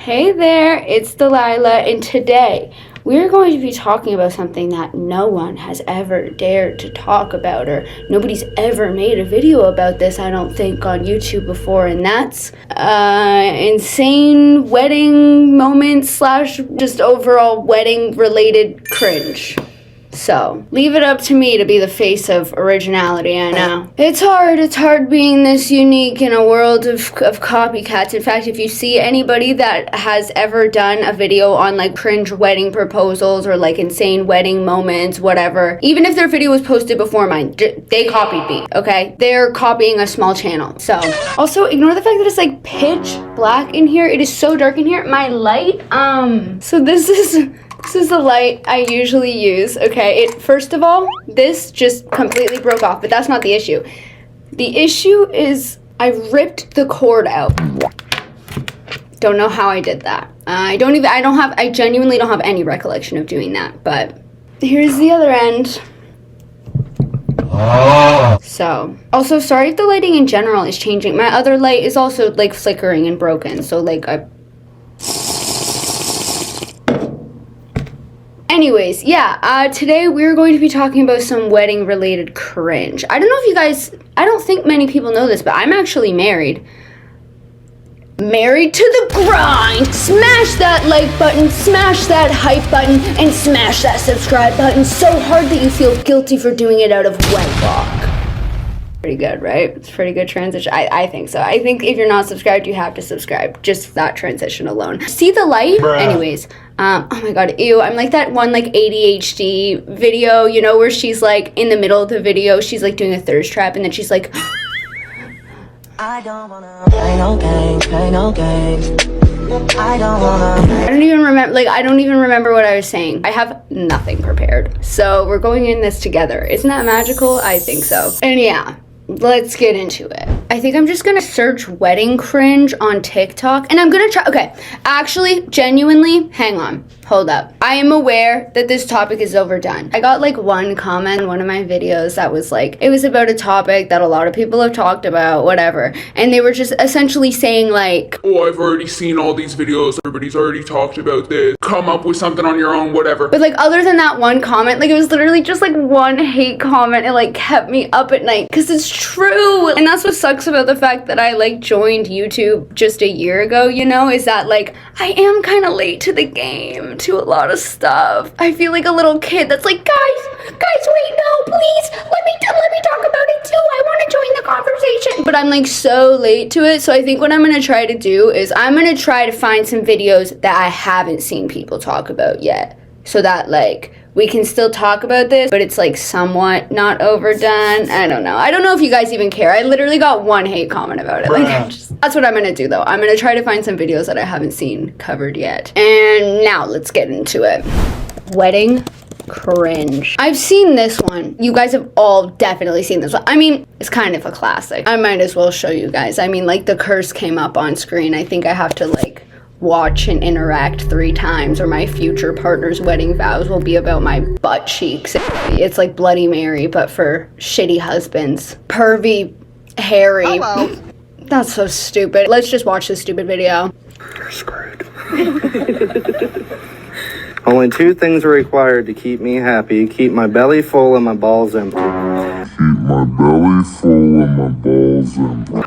Hey there, it's Delilah, and today we're going to be talking about something that no one has ever dared to talk about, or nobody's ever made a video about this, I don't think, on YouTube before, and that's insane wedding moments / just overall wedding-related cringe. So, leave it up to me to be the face of originality, I know. It's hard being this unique in a world of copycats. In fact, if you see anybody that has ever done a video on like cringe wedding proposals or like insane wedding moments, whatever, even if their video was posted before mine, they copied me, okay? They're copying a small channel. So, also ignore the fact that it's like pitch black in here. It is so dark in here. My light, so this is the light I usually use, okay? First of all, this just completely broke off, but that's not the issue. The issue is I ripped the cord out. Don't know how I did that. I genuinely don't have any recollection of doing that, but here's the other end. So, also sorry if the lighting in general is changing. My other light is also like flickering and broken, so like Anyways, yeah, today we're going to be talking about some wedding-related cringe. I don't know if you guys, I don't think many people know this, but I'm actually married. Married to the grind! Smash that like button, smash that hype button, and smash that subscribe button so hard that you feel guilty for doing it out of wedlock. Pretty good, right? It's a pretty good transition. I think so. I think if you're not subscribed, you have to subscribe. Just that transition alone. See the light? Bruh. Anyways, oh my god, ew. I'm like that one like ADHD video, you know, where she's like in the middle of the video, she's like doing a thirst trap, and then she's like, I don't wanna play no games, play no games. I don't even remember what I was saying. I have nothing prepared. So we're going in this together. Isn't that magical? I think so. And yeah, let's get into it. I think I'm just gonna search wedding cringe on TikTok, and I'm gonna try, okay, actually, genuinely, hang on, hold up. I am aware that this topic is overdone. I got like one comment in one of my videos that was like, it was about a topic that a lot of people have talked about, whatever, and they were just essentially saying like, oh, I've already seen all these videos, everybody's already talked about this, come up with something on your own, whatever. But like, other than that one comment, like it was literally just like one hate comment. It like kept me up at night, because it's true. And that's what sucks about the fact that I like joined YouTube just a year ago, you know, is that like I am kind of late to the game to a lot of stuff. I feel like a little kid that's like, guys, wait, no, please, let me talk about it too. I want to join the conversation. But I'm like so late to it. So I think what I'm gonna try to do is I'm gonna try to find some videos that I haven't seen people talk about yet, so that like we can still talk about this, but it's like somewhat not overdone. I don't know if you guys even care. I literally got one hate comment about it. Like, that's what I'm gonna do though. I'm gonna try to find some videos that I haven't seen covered yet. And now let's get into it. Wedding cringe. I've seen this one. You guys have all definitely seen this one. I mean, it's kind of a classic. I might as well show you guys. I mean, like the curse came up on screen. I think I have to like watch and interact 3 times, or my future partner's wedding vows will be about my butt cheeks. It's like Bloody Mary, but for shitty husbands. Pervy, hairy. Hello. That's so stupid. Let's just watch this stupid video. You're screwed. Only 2 things are required to keep me happy. Keep my belly full and my balls empty. Keep my belly full and my balls empty.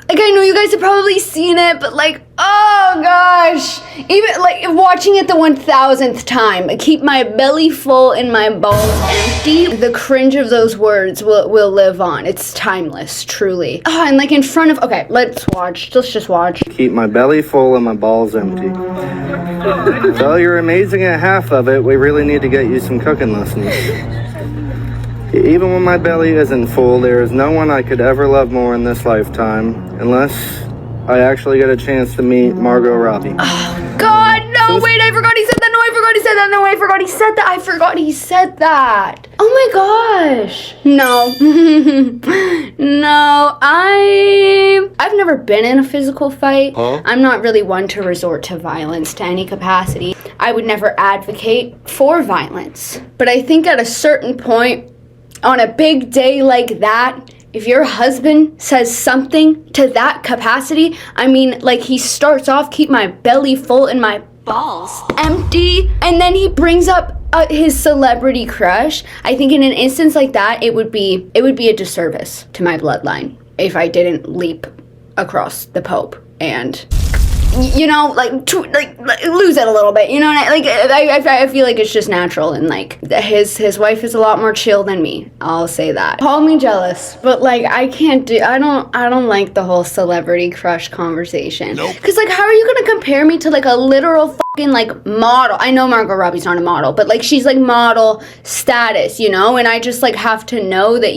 Like, I know you guys have probably seen it, but like, oh gosh, even like watching it the 1000th time, keep my belly full and my balls empty, the cringe of those words will live on. It's timeless, truly. Oh, and like in front of, okay, let's just watch. Keep my belly full and my balls empty. Well, you're amazing at half of it. We really need to get you some cooking lessons. Even when my belly isn't full, there is no one I could ever love more in this lifetime, unless I actually get a chance to meet Margot Robbie. Oh, God, no, wait, I forgot he said that. No, I forgot he said that. No, I forgot he said that. I forgot he said that. Oh my gosh. No. No, I've never been in a physical fight. Huh? I'm not really one to resort to violence to any capacity. I would never advocate for violence. But I think at a certain point, on a big day like that, if your husband says something to that capacity, I mean, like, he starts off, keep my belly full and my balls empty, and then he brings up his celebrity crush. I think in an instance like that, it would be a disservice to my bloodline if I didn't leap across the Pope and, you know, like lose it a little bit, you know. I feel like it's just natural, and like his wife is a lot more chill than me. I'll say that. Call me jealous, but like I don't like the whole celebrity crush conversation. Nope. Cause like, how are you gonna compare me to like a literal fucking like model? I know Margot Robbie's not a model, but like she's like model status, you know. And I just like have to know that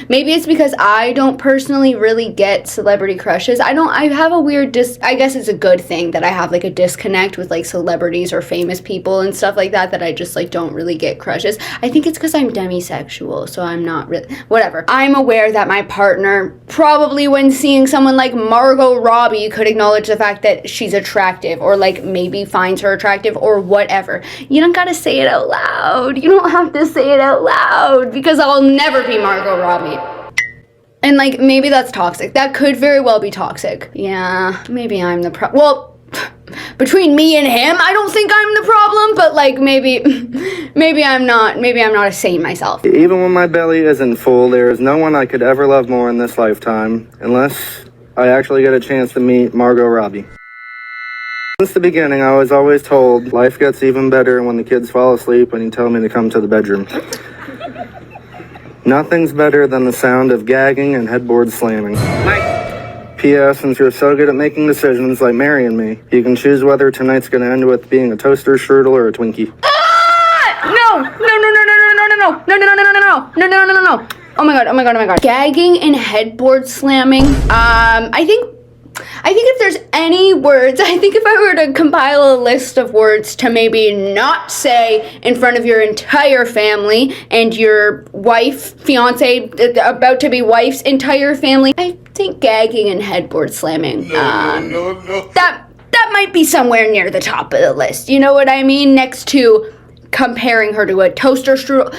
maybe it's because I don't personally really get celebrity crushes. I have a weird I guess it's a good thing that I have like a disconnect with like celebrities or famous people and stuff like that I just like don't really get crushes. I think it's because I'm demisexual, so I'm not really, whatever. I'm aware that my partner probably when seeing someone like Margot Robbie could acknowledge the fact that she's attractive, or like maybe finds her attractive or whatever. You don't gotta say it out loud. You don't have to say it out loud, because I'll never be Margot Robbie. And, like, maybe that's toxic. That could very well be toxic. Yeah, maybe I'm the well, between me and him, I don't think I'm the problem, but, like, maybe I'm not a saint myself. Even when my belly isn't full, there is no one I could ever love more in this lifetime, unless I actually get a chance to meet Margot Robbie. Since the beginning, I was always told life gets even better when the kids fall asleep and you tell me to come to the bedroom. Nothing's better than the sound of gagging and headboard slamming. P.S. Since you're so good at making decisions like marrying me, you can choose whether tonight's gonna end with being a toaster strudel or a Twinkie. No. Oh my god. Gagging and headboard slamming. I think if there's any words, I think if I were to compile a list of words to maybe not say in front of your entire family and your wife, fiance, about to be wife's entire family, I think gagging and headboard slamming. No. That might be somewhere near the top of the list. You know what I mean? Next to comparing her to a toaster strudel.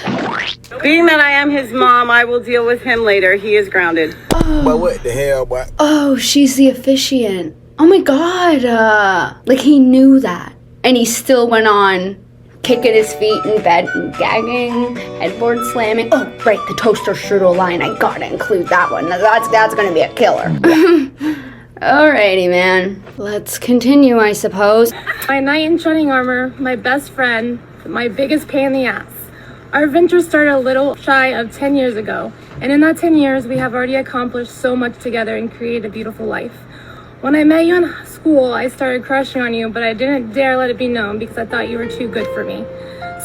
Being that I am his mom, I will deal with him later. He is grounded. But what the hell, boy? Oh, she's the officiant. Oh my god. Like he knew that. And he still went on kicking his feet in bed and gagging, headboard slamming. Oh, right, the toaster strudel line. I gotta include that one. That's gonna be a killer. Alrighty, man. Let's continue, I suppose. My knight in shining armor, my best friend, my biggest pain in the ass. Our venture started a little shy of 10 years ago, and in that 10 years, we have already accomplished so much together and created a beautiful life. When I met you in school, I started crushing on you, but I didn't dare let it be known because I thought you were too good for me.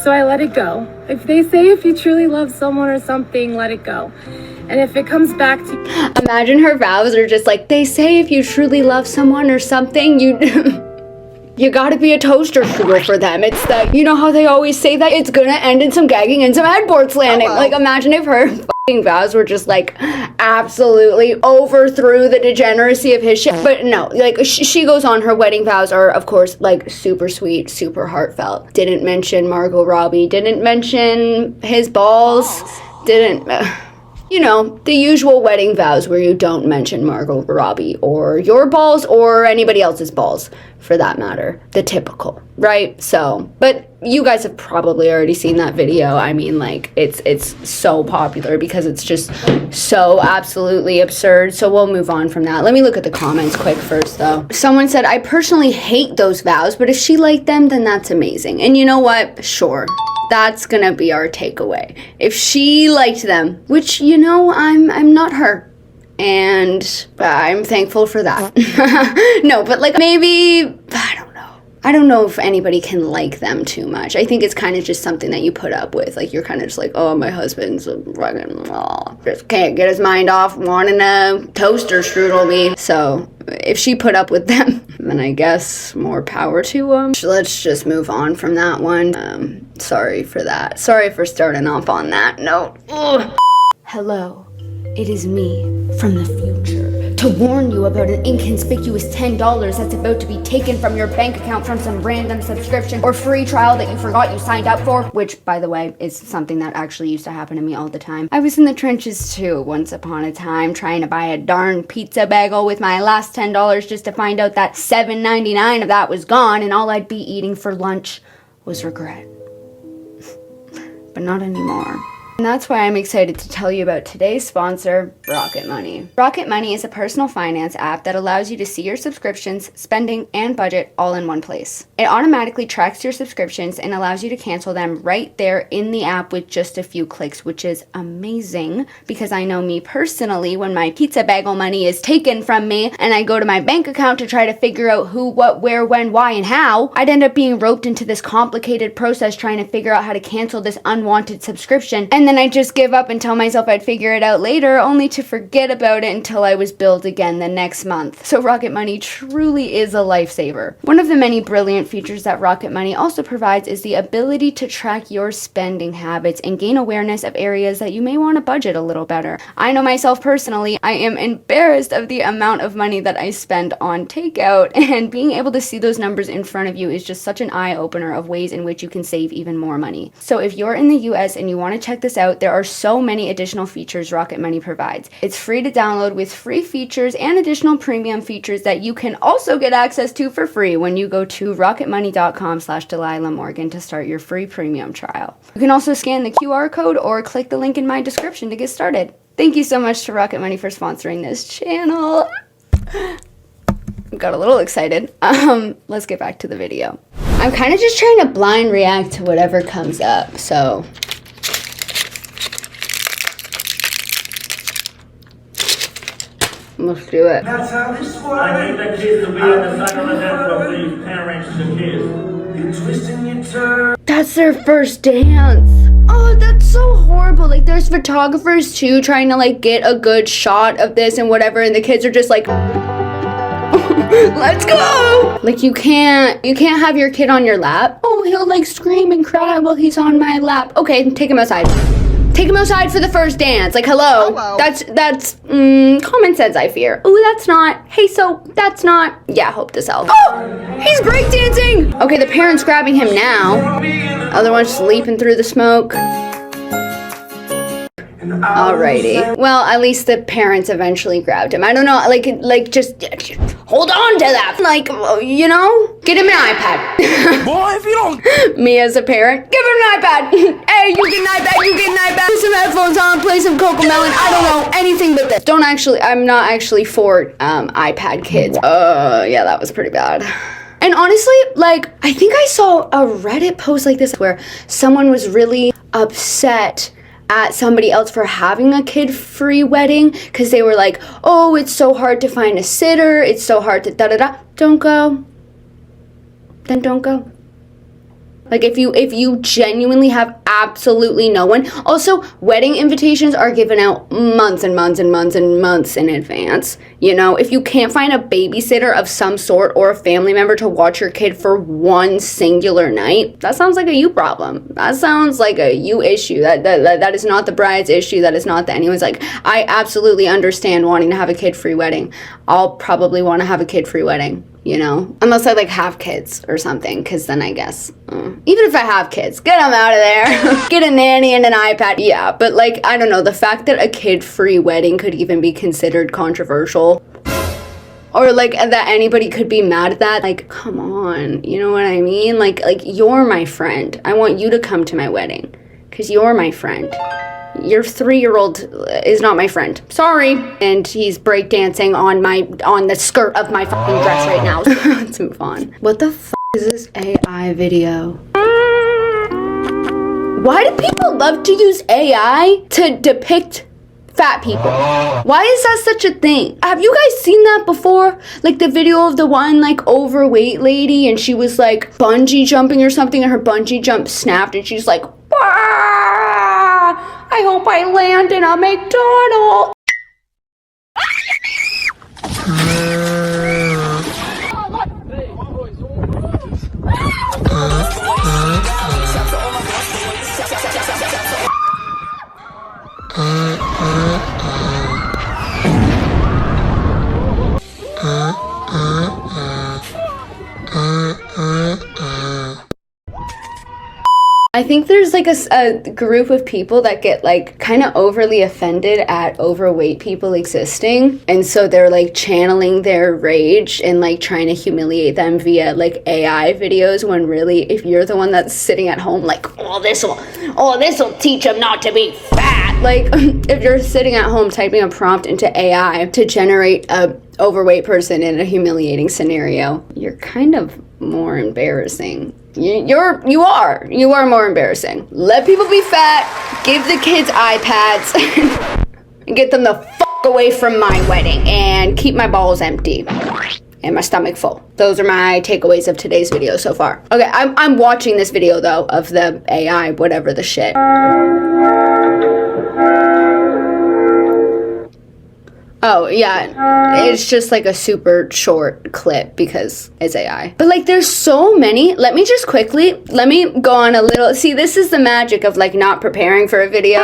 So I let it go. If they say if you truly love someone or something, let it go. And if it comes back to... Imagine her vows are just like, they say if you truly love someone or something, you gotta be a toaster strudel for them. It's that, you know how they always say that? It's gonna end in some gagging and some headboard slamming. Oh, wow. Like, imagine if her fucking vows were just like, absolutely overthrew the degeneracy of his shit. But no, like, she goes on, her wedding vows are, of course, like, super sweet, super heartfelt. Didn't mention Margot Robbie, didn't mention his balls, didn't... You know, the usual wedding vows where you don't mention Margot Robbie or your balls or anybody else's balls, for that matter. The typical, right? So, but you guys have probably already seen that video. I mean, like, it's so popular because it's just so absolutely absurd. So we'll move on from that. Let me look at the comments quick first, though. Someone said, I personally hate those vows, but if she liked them, then that's amazing. And you know what? Sure. That's gonna be our takeaway. If she liked them, which, you know, I'm not her. And I'm thankful for that. No, but like maybe, I don't know if anybody can like them too much. I think it's kind of just something that you put up with. Like, you're kind of just like, oh, my husband's a fucking, just can't get his mind off wanting a toaster strudel me. So if she put up with them, then I guess more power to them. Let's just move on from that one. Sorry for that. Sorry for starting off on that note. Ugh. Hello, it is me from the future, to warn you about an inconspicuous $10 that's about to be taken from your bank account from some random subscription or free trial that you forgot you signed up for, which, by the way, is something that actually used to happen to me all the time. I was in the trenches too once upon a time, trying to buy a darn pizza bagel with my last $10 just to find out that $7.99 of that was gone and all I'd be eating for lunch was regret. But not anymore. And that's why I'm excited to tell you about today's sponsor, Rocket Money. Rocket Money is a personal finance app that allows you to see your subscriptions, spending, and budget all in one place. It automatically tracks your subscriptions and allows you to cancel them right there in the app with just a few clicks, which is amazing because I know me personally, when my pizza bagel money is taken from me and I go to my bank account to try to figure out who, what, where, when, why, and how, I'd end up being roped into this complicated process trying to figure out how to cancel this unwanted subscription, and then I just give up and tell myself I'd figure it out later, only to forget about it until I was billed again the next month. So Rocket Money truly is a lifesaver. One of the many brilliant features that Rocket Money also provides is the ability to track your spending habits and gain awareness of areas that you may want to budget a little better. I know myself personally, I am embarrassed of the amount of money that I spend on takeout, and being able to see those numbers in front of you is just such an eye-opener of ways in which you can save even more money. So if you're in the US and you want to check this out, there are so many additional features Rocket Money provides. It's free to download with free features and additional premium features that you can also get access to for free when you go to rocketmoney.com/Delilah Morgan to start your free premium trial. You can also scan the QR code or click the link in my description to get started. Thank you so much to Rocket Money for sponsoring this channel. Got a little excited. Let's get back to the video. I'm kind of just trying to blind react to whatever comes up, so let's do it. That's how this works. I need the kids to be on the side of the network, please. Parents the kids. You twist and you turn. That's their first dance. Oh, that's so horrible. Like, there's photographers too trying to like get a good shot of this and whatever, and the kids are just like let's go. Like, you can't have your kid on your lap. Oh, he'll like scream and cry while he's on my lap. Okay, take him outside. Take him outside for the first dance. Like, hello. That's common sense, I fear. Oh, that's not. Hey, so that's not. Yeah, hope to self. Oh, he's breakdancing. Okay, the parent's grabbing him now. Other one's just leaping through the smoke. Alrighty. Well, at least the parents eventually grabbed him. I don't know, like just hold on to that. Like, you know, get him an iPad. Boy, if you don't. Me as a parent, give him an iPad. Hey, you get an iPad, you get an iPad. Put some headphones on, play some Cocomelon. I don't know, anything but this. I'm not actually for iPad kids. Yeah, that was pretty bad. And honestly, like, I think I saw a Reddit post like this where someone was really upset at somebody else for having a kid-free wedding because they were like, oh, it's so hard to find a sitter, it's so hard to da-da-da. Don't go. Then don't go. Like, if you genuinely have absolutely no one. Also, wedding invitations are given out months and months and months and months in advance. You know, if you can't find a babysitter of some sort or a family member to watch your kid for one singular night, that sounds like a you problem. That sounds like a you issue. That is not the bride's issue. That is not the anyone's. Like, I absolutely understand wanting to have a kid-free wedding. I'll probably want to have a kid-free wedding. You know, unless I like have kids or something, because then I guess, even if I have kids, get them out of there. Get a nanny and an iPad. Yeah, but like, I don't know, the fact that a kid-free wedding could even be considered controversial, or like that anybody could be mad at that, like, come on, you know what I mean? Like you're my friend. I want you to come to my wedding because you're my friend. Your 3-year-old is not my friend. Sorry. And he's breakdancing on the skirt of my fucking dress right now. Let's move on. What the f is this AI video? Why do people love to use AI to depict fat people? Why is that such a thing? Have you guys seen that before? Like the video of the one like overweight lady and she was like bungee jumping or something and her bungee jump snapped and she's like, I hope I land in a McDonald's. I think there's like a group of people that get like kind of overly offended at overweight people existing, and so they're like channeling their rage and like trying to humiliate them via like AI videos, when really if you're the one that's sitting at home like, this will teach them not to be fat. Like if you're sitting at home typing a prompt into AI to generate a overweight person in a humiliating scenario, you're kind of more embarrassing. You are more embarrassing. Let people be fat, give the kids iPads, and get them the fuck away from my wedding, and keep my balls empty and my stomach full. Those are my takeaways of today's video so far. Okay, I'm watching this video though of the AI, whatever the shit. Oh, yeah, it's just like a super short clip because it's AI. But like there's so many. Let me go on a little, see, this is the magic of like not preparing for a video.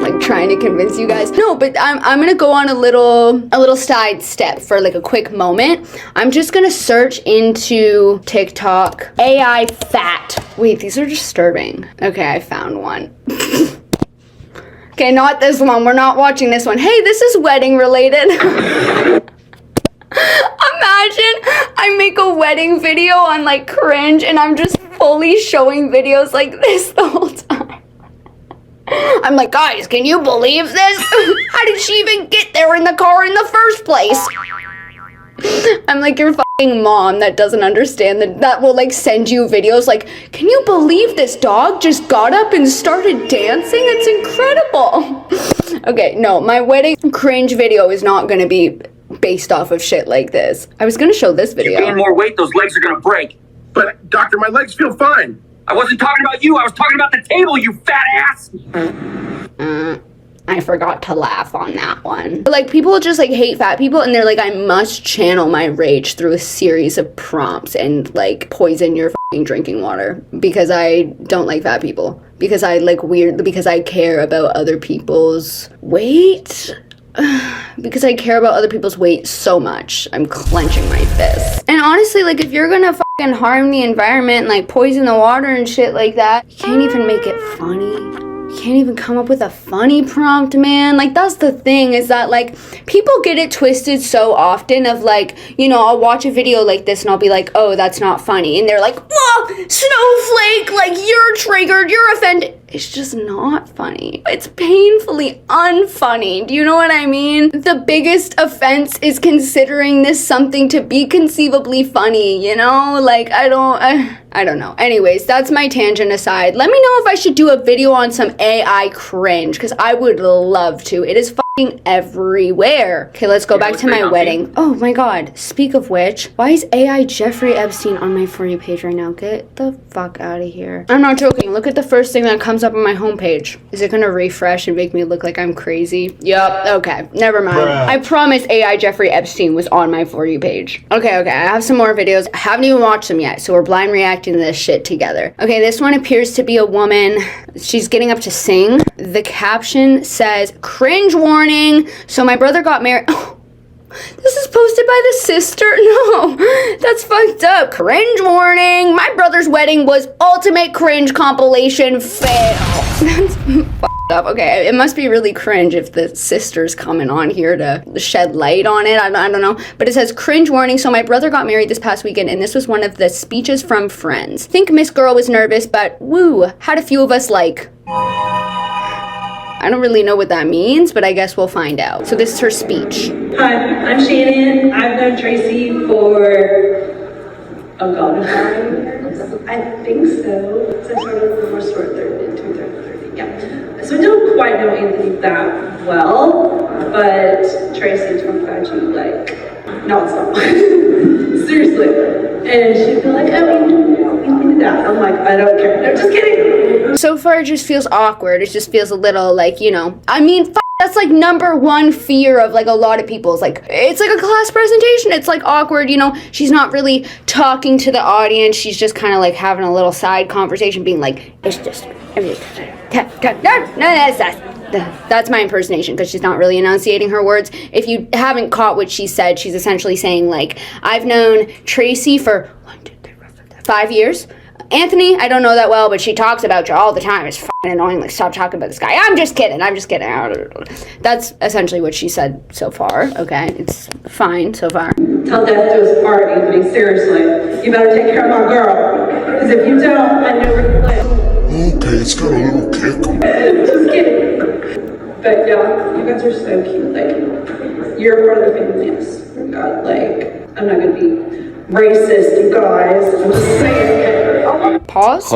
Like trying to convince you guys. No, but I'm gonna go on a little side step for like a quick moment. I'm just gonna search into TikTok AI fat. Wait, these are disturbing. Okay, I found one. Okay, not this one. We're not watching this one. Hey, this is wedding related. Imagine I make a wedding video on like Cringe and I'm just fully showing videos like this the whole time. I'm like, guys, can you believe this? How did she even get there in the car in the first place? I'm like your fucking mom that doesn't understand that will like send you videos like, can you believe this dog just got up and started dancing? It's incredible. Okay, no, my wedding Cringe video is not gonna be based off of shit like this. I was gonna show this video. You gain more weight, those legs are gonna break. But doctor, my legs feel fine. I wasn't talking about you, I was talking about the table, you fat ass. I forgot to laugh on that one. Like, people just like hate fat people and they're like, I must channel my rage through a series of prompts and like poison your fucking drinking water because I don't like fat people. Because I like because I care about other people's weight. Because I care about other people's weight so much. I'm clenching my fists. And honestly, like if you're gonna fucking harm the environment and like poison the water and shit like that, you can't even make it funny. Can't even come up with a funny prompt, man. Like that's the thing, is that like people get it twisted so often of like, you know, I'll watch a video like this and I'll be like, oh, that's not funny, and they're like, whoa, snowflake, like you're triggered, you're offended. It's just not funny. It's painfully unfunny. Do you know what I mean? The biggest offense is considering this something to be conceivably funny, you know? Like, I don't know. Anyways, that's my tangent aside. Let me know if I should do a video on some AI cringe, because I would love to. It is fucking everywhere. Okay, let's go back to my wedding. Oh my god. Speak of which, why is AI Jeffrey Epstein on my For You page right now? Get the fuck out of here. I'm not joking. Look at the first thing that comes up on my homepage. Is it gonna refresh and make me look like I'm crazy? Yup. Okay, never mind. Bruh. I promise AI Jeffrey Epstein was on my For You page. Okay, I have some more videos. I haven't even watched them yet, so we're blind reacting to this shit together. Okay, this one appears to be a woman. She's getting up to sing. The caption says, cringe warning. So my brother got married. Oh, this is posted by the sister? No, that's fucked up. Cringe warning. My brother's wedding was ultimate cringe compilation fail. That's fucked up. Okay, it must be really cringe if the sister's coming on here to shed light on it. I don't know. But it says cringe warning. So my brother got married this past weekend and this was one of the speeches from friends. Think Miss Girl was nervous, but woo, had a few of us like... I don't really know what that means, but I guess we'll find out. So this is her speech. Hi, I'm Shannon. I've known Tracy for, oh god, 5 years? I think so. Since we're almost third into third, yeah. So I don't quite know Anthony that well, but Tracy talked about you like nonstop. Seriously. And she'd be like, oh, you do that. I'm like, I don't care. I'm just kidding. So far, it just feels awkward. It just feels a little like, you know, I mean, that's like number one fear of like a lot of people's, like, it's like a class presentation. It's like awkward, you know, she's not really talking to the audience. She's just kind of like having a little side conversation being like, it's just That's my impersonation because she's not really enunciating her words. If you haven't caught what she said, she's essentially saying like, I've known Tracy for 5 years. Anthony, I don't know that well, but she talks about you all the time. It's fucking annoying. Like, stop talking about this guy. I'm just kidding. That's essentially what she said so far. Okay, it's fine so far. Tell death to his part, Anthony. Seriously, you better take care of my girl. Because if you don't, I know where you live. Okay, it's got a little kick. Just kidding. But yeah, you guys are so cute. Like, you're part of the family. Yes. God, like, I'm not gonna be racist, you guys. I'm just saying. Pause.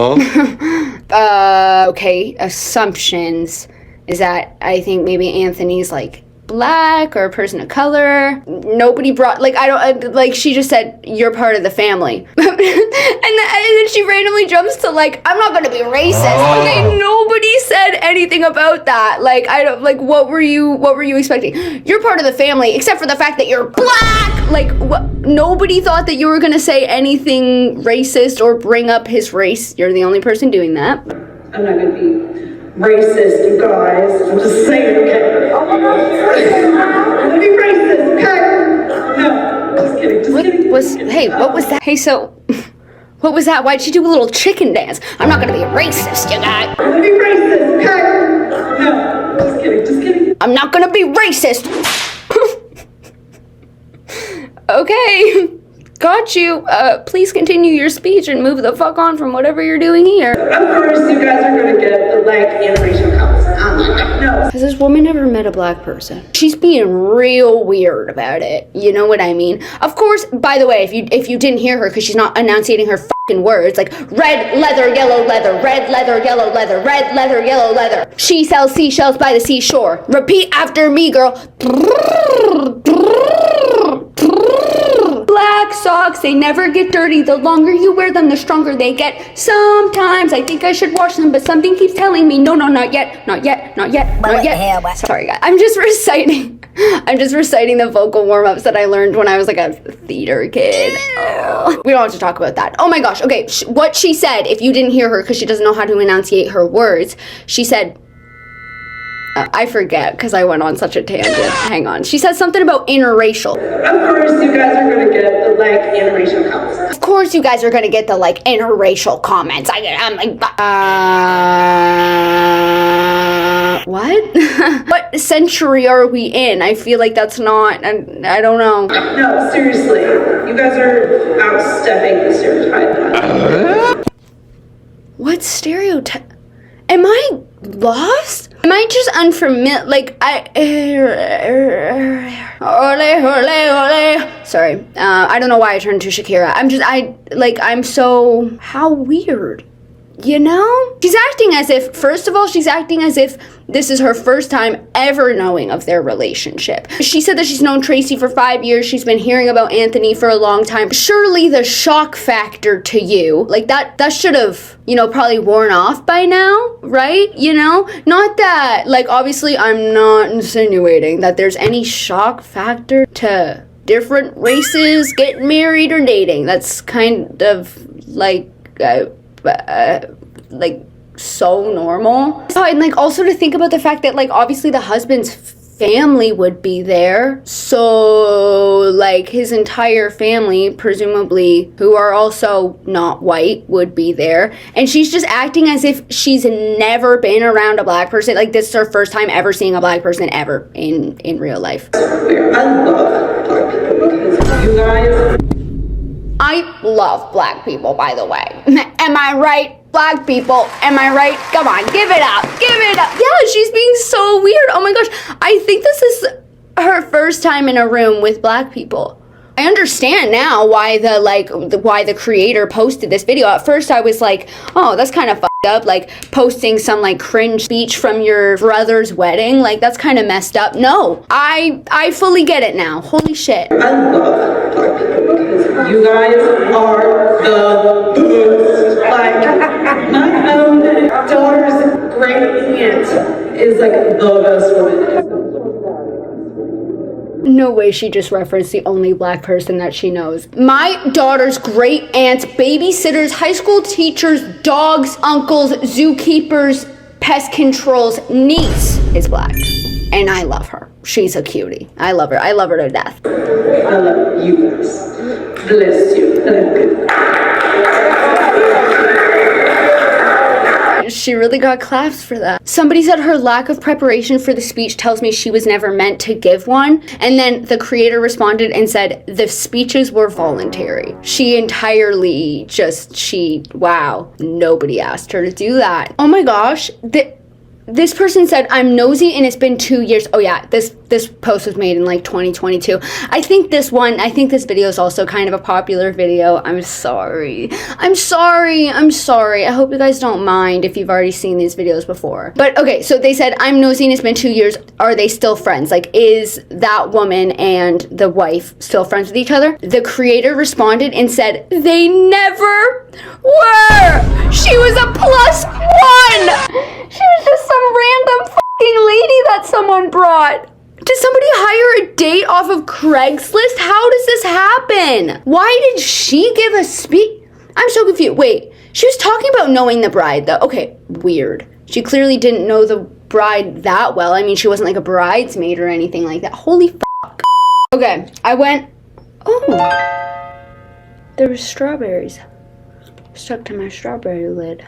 Huh? Okay, assumptions is that I think maybe Anthony's like black or a person of color. Nobody brought, like, I don't, like, she just said, you're part of the family. and then she randomly jumps to, like, I'm not gonna be racist. Okay, nobody said anything about that. Like, I don't, like, what were you expecting? You're part of the family, except for the fact that you're black! Like, what? Nobody thought that you were gonna say anything racist or bring up his race. You're the only person doing that. I'm not gonna be racist, you guys. I'm just saying, okay? I'm gonna be racist, okay? No, just kidding, just kidding. Hey, what was that? Hey, so, what was that? Why'd she do a little chicken dance? I'm not gonna be a racist, you guys. I'm gonna be racist, okay? No, just kidding, just kidding. I'm not gonna be racist. Okay. Got you. Please continue your speech and move the fuck on from whatever you're doing here. Of course, you guys are gonna get the, like, interracial couples. No. Has this woman ever met a black person? She's being real weird about it. You know what I mean? Of course, by the way, if you didn't hear her, because she's not enunciating her fucking words, like, red leather, yellow leather, red leather, yellow leather, red leather, yellow leather. She sells seashells by the seashore. Repeat after me, girl. Black socks, they never get dirty. The longer you wear them, the stronger they get. Sometimes I think I should wash them, but something keeps telling me, no, not yet, not yet, not yet, not yet. Sorry, guys. I'm just reciting the vocal warm-ups that I learned when I was like a theater kid. Oh. We don't have to talk about that. Oh my gosh. Okay, what she said, if you didn't hear her, because she doesn't know how to enunciate her words, she said, I forget because I went on such a tangent. Hang on. She said something about interracial. Of course, you guys are gonna get the, like, interracial comments. Of course, you guys are gonna get the, like, interracial comments. I'm like, what? What century are we in? I feel like that's not. I don't know. No, seriously, you guys are outstepping the stereotype. What stereotype? Am I lost? Am I just unfamiliar? Like, sorry. I don't know why I turned to Shakira. I'm so, how weird. You know? She's acting as if, first of all, this is her first time ever knowing of their relationship. She said that she's known Tracy for 5 years. She's been hearing about Anthony for a long time. Surely the shock factor to you, like that should have, probably worn off by now, right? Not that, like, obviously I'm not insinuating that there's any shock factor to different races getting married or dating. That's kind of like so normal. And like also to think about the fact that like obviously the husband's family would be there, so like his entire family presumably who are also not white would be there, and she's just acting as if she's never been around a black person. Like this is her first time ever seeing a black person ever in real life. I love black people, by the way. Am I right? Black people, am I right? Come on, give it up. Yeah, she's being so weird. Oh my gosh. I think this is her first time in a room with black people. I understand now why the creator posted this video. At first I was like, oh, that's kind of fucked up. Like posting some like cringe speech from your brother's wedding. Like that's kind of messed up. No, I fully get it now. Holy shit. I love black people because you guys are the best. Like my own daughter's great aunt is like the best woman. No way she just referenced the only black person that she knows. My daughter's great aunts, babysitters, high school teachers, dogs, uncles, zookeepers, pest control's niece is black. And I love her. She's a cutie. I love her. I love her to death. I love you guys. Bless you. She really got claps for that. Somebody said her lack of preparation for the speech tells me she was never meant to give one. And then the creator responded and said the speeches were voluntary. She entirely wow, nobody asked her to do that. Oh my gosh, this person said, I'm nosy and it's been 2 years. Oh yeah, this post was made in like 2022. I think this video is also kind of a popular video. I'm sorry. I hope you guys don't mind if you've already seen these videos before. But okay, so they said, I'm nosy and it's been 2 years. Are they still friends? Like, is that woman and the wife still friends with each other? The creator responded and said, they never were. She was a +1. She was just some random fucking lady that someone brought. Did somebody hire a date off of Craigslist? How does this happen? Why did she give a speech? I'm so confused. Wait, she was talking about knowing the bride though. Okay, weird. She clearly didn't know the bride that well. I mean, she wasn't like a bridesmaid or anything like that. Holy fuck. Okay, I went, oh, there was strawberries stuck to my strawberry lid.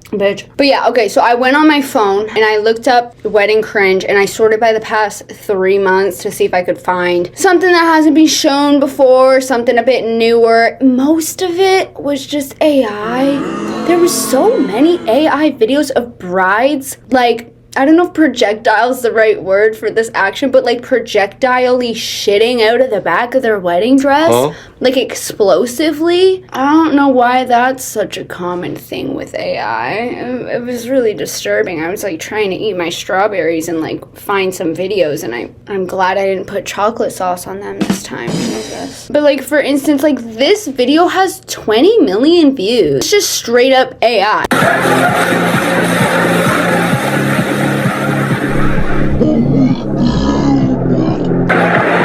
Bitch. But yeah, okay, so I went on my phone and I looked up wedding cringe and I sorted by the past 3 months to see if I could find something that hasn't been shown before, something a bit newer. Most of it was just AI. There was so many AI videos of brides, like, I don't know if projectile is the right word for this action, but like projectile-y shitting out of the back of their wedding dress, like explosively. I don't know why that's such a common thing with AI. It was really disturbing. I was like trying to eat my strawberries and like find some videos, and I'm glad I didn't put chocolate sauce on them this time, I guess. But like, for instance, like this video has 20 million views. It's just straight up AI.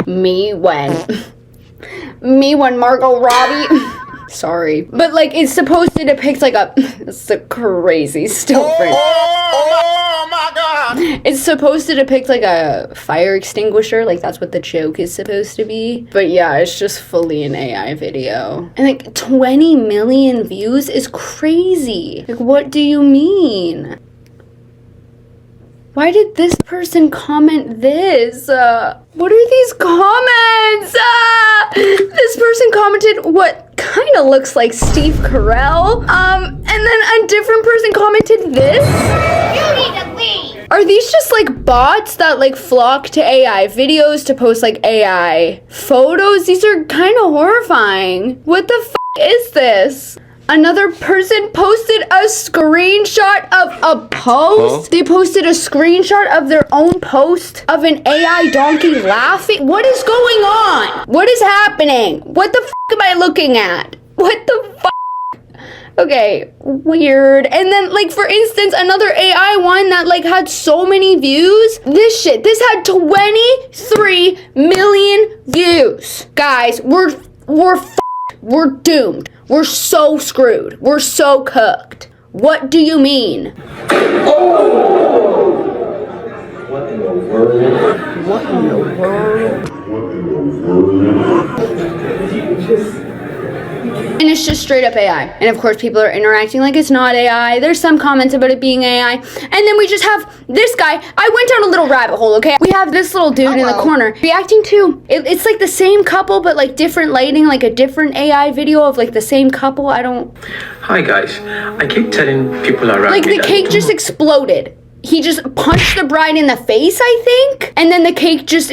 Me when Margot Robbie. Sorry. But like, it's supposed to depict like it's a crazy still frame. Oh my god. It's supposed to depict like a fire extinguisher, like that's what the joke is supposed to be. But yeah, it's just fully an AI video. And like 20 million views is crazy. Like, what do you mean? Why did this person comment this? What are these comments? This person commented what kind of looks like Steve Carell. And then a different person commented this. You need to leave. Are these just like bots that like flock to AI videos to post like AI photos? These are kind of horrifying. What the f is this? Another person posted a screenshot of a post. They posted a screenshot of their own post of an AI donkey laughing. What is going on? What is happening? What the f am I looking at? What the f? Okay, weird. And then, like, for instance, another AI one that, like, had so many views. This had 23 million views. Guys, we're doomed. We're so screwed. We're so cooked. What do you mean? Oh! What in the world? What in the world? What in the world? And it's just straight up AI. And of course, people are interacting like it's not AI. There's some comments about it being AI. And then we just have this guy. I went down a little rabbit hole, okay? We have this little dude in the corner reacting to, it's like the same couple, but like different lighting, like a different AI video of like the same couple. Hi guys, I keep telling people around like the cake just exploded. He just punched the bride in the face, I think. And then the cake just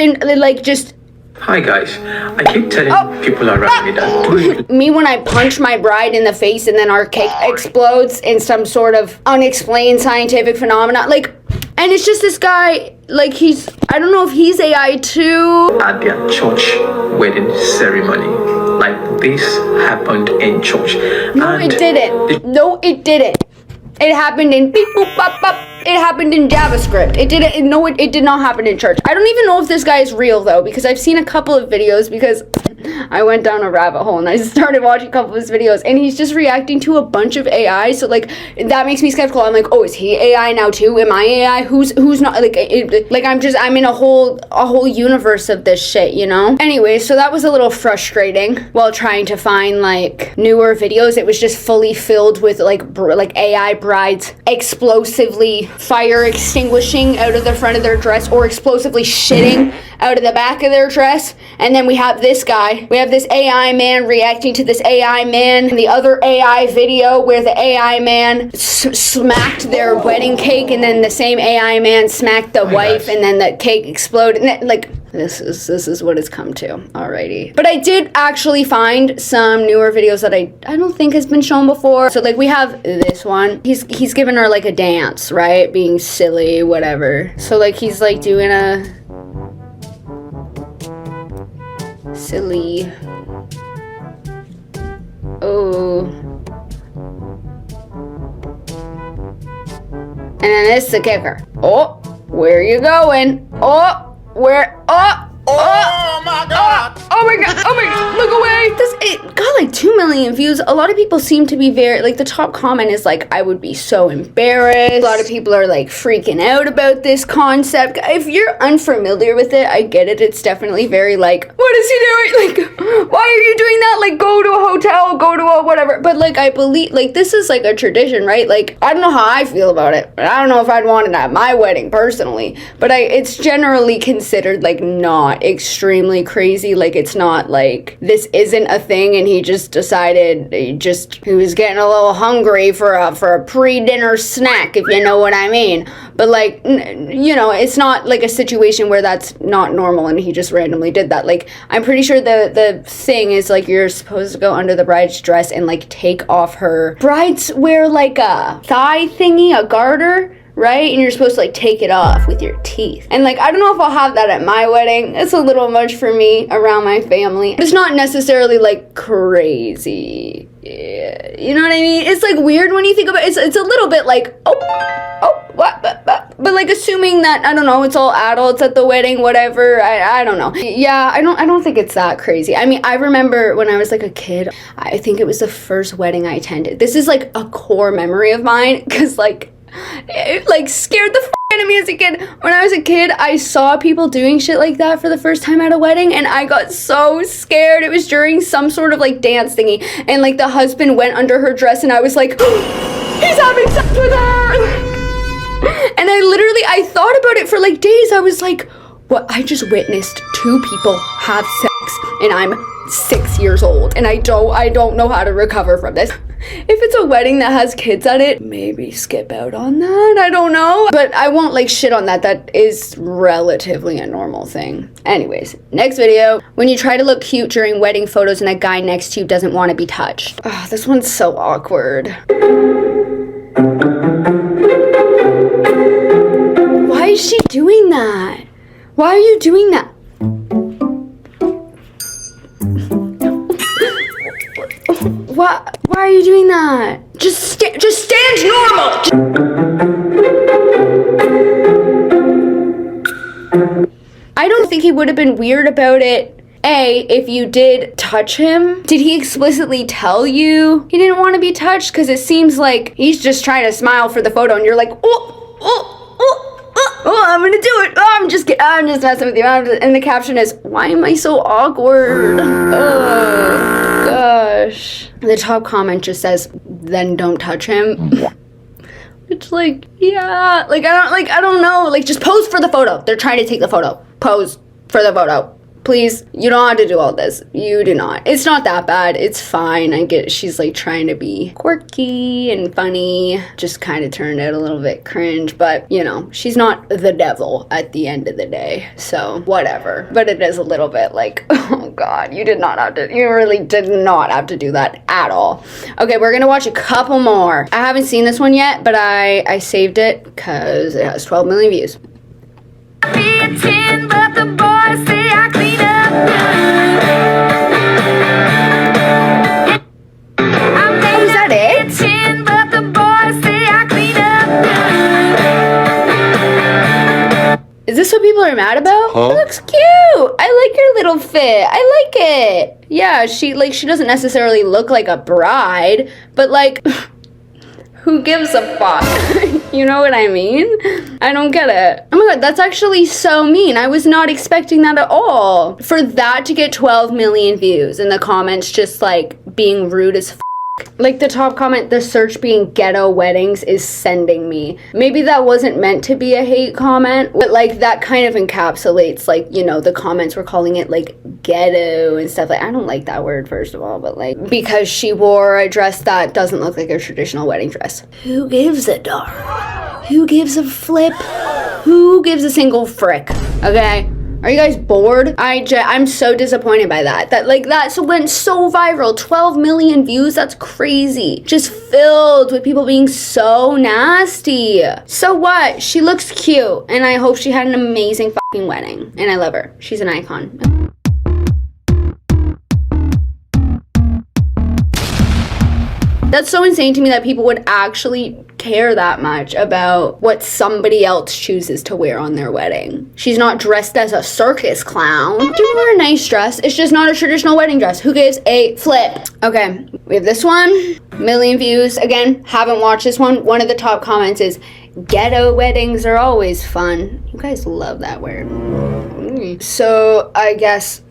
Hi guys, I keep telling people around me that. Me when I punch my bride in the face and then our cake explodes in some sort of unexplained scientific phenomenon. Like, and it's just this guy, like I don't know if he's AI too. At their church wedding ceremony. Like this happened in church. No, it didn't. No, it didn't. It happened in beep boop bop bop. It happened in JavaScript. It did not happen in church. I don't even know if this guy is real though, because I've seen a couple of videos, because I went down a rabbit hole and I started watching a couple of his videos, and he's just reacting to a bunch of AI. So like that makes me skeptical. I'm like, oh, is he AI now too? Am I AI? Who's not? Like I'm in a whole universe of this shit, you know? Anyway, so that was a little frustrating while trying to find like newer videos. It was just fully filled with like AI brides explosively fire extinguishing out of the front of their dress, or explosively shitting out of the back of their dress. And then we have this guy. We have this AI man reacting to this AI man in the other AI video where the AI man smacked their wedding cake, and then the same AI man smacked the wife, and then the cake exploded. And like, this is what it's come to. Alrighty. But I did actually find some newer videos that I don't think has been shown before. So like we have this one. He's giving her like a dance, right? Being silly, whatever. So like he's like doing a silly. Oh. And then this is the kicker. Oh, where you going? Oh. Where? Oh my god! Oh my god! Oh my god! Look away! It got like 2 million views. A lot of people seem to be very like, the top comment is like, I would be so embarrassed. A lot of people are like freaking out about this concept. If you're unfamiliar with it, I get it. It's definitely very like, what is he doing? Like, why are you doing that? Like, go to a hotel, go to a whatever. But like, I believe like this is like a tradition, right? Like, I don't know how I feel about it, but I don't know if I'd want it at my wedding personally. But it's generally considered like not extremely crazy. Like, it's not like this isn't a thing and he just decided he was getting a little hungry for a pre-dinner snack, if you know what I mean. But like, you know, it's not like a situation where that's not normal and he just randomly did that. Like, I'm pretty sure the thing is like, you're supposed to go under the bride's dress and like take off her. Brides wear like a thigh thingy, a garter, right? And you're supposed to like take it off with your teeth. And like, I don't know if I'll have that at my wedding. It's a little much for me around my family. It's not necessarily like crazy. Yeah, you know what I mean? It's like weird when you think about it. It's a little bit like, what? But like, assuming that, I don't know, it's all adults at the wedding, whatever. I don't know. Yeah, I don't think it's that crazy. I mean, I remember when I was like a kid, I think it was the first wedding I attended. This is like a core memory of mine, because like, it like scared the f*** out of me as a kid. When I was a kid, I saw people doing shit like that for the first time at a wedding, and I got so scared. It was during some sort of like dance thingy, and like the husband went under her dress, and I was like, he's having sex with her. And I thought about it for like days. I was like, what? I just witnessed 2 people have sex, and I'm 6 years old, and I don't know how to recover from this. If it's a wedding that has kids at it, maybe skip out on that. I don't know. But I won't like shit on that. That is relatively a normal thing. Anyways, next video. When you try to look cute during wedding photos and a guy next to you doesn't want to be touched. Oh, this one's so awkward. Why is she doing that? Why are you doing that? Why are you doing that? Just stand normal. I don't think he would have been weird about it. If you did touch him, did he explicitly tell you he didn't want to be touched? Because it seems like he's just trying to smile for the photo, and you're like, oh, I'm gonna do it. Oh, I'm just messing with you. And the caption is, why am I so awkward? Oh, gosh. The top comment just says, then don't touch him. It's like, yeah, like, I don't know. Like, just pose for the photo. They're trying to take the photo. Pose for the photo. Please, you don't have to do all this. You do not. It's not that bad. It's fine. I get she's like trying to be quirky and funny. Just kind of turned out a little bit cringe, but you know, she's not the devil at the end of the day. So whatever. But it is a little bit like, oh God, you really did not have to do that at all. Okay, we're gonna watch a couple more. I haven't seen this one yet, but I saved it because it has 12 million views. But the boys say I clean up good. Is that it? But the boys say I clean this what people are mad about? Huh? It looks cute. I like your little fit. I like it. Yeah, she doesn't necessarily look like a bride, but like, who gives a fuck? You know what I mean? I don't get it. Oh my god, that's actually so mean. I was not expecting that at all. For that to get 12 million views and the comments just like being rude as fuck. Like the top comment, the search being ghetto weddings is sending me. Maybe that wasn't meant to be a hate comment, but like that kind of encapsulates like, you know, the comments were calling it like ghetto and stuff. Like, I don't like that word, first of all, but like, because she wore a dress that doesn't look like a traditional wedding dress. Who gives a darn? Who gives a flip? Who gives a single frick? Okay? Are you guys bored? I'm so disappointed by that. That went so viral. 12 million views, that's crazy. Just filled with people being so nasty. So what? She looks cute, and I hope she had an amazing fucking wedding. And I love her. She's an icon. That's so insane to me that people would actually care that much about what somebody else chooses to wear on their wedding. She's not dressed as a circus clown. She wear a nice dress. It's just not a traditional wedding dress. Who gives a flip? Okay, we have this one. Million views. Again, haven't watched this one. One of the top comments is, ghetto weddings are always fun. You guys love that word. So I guess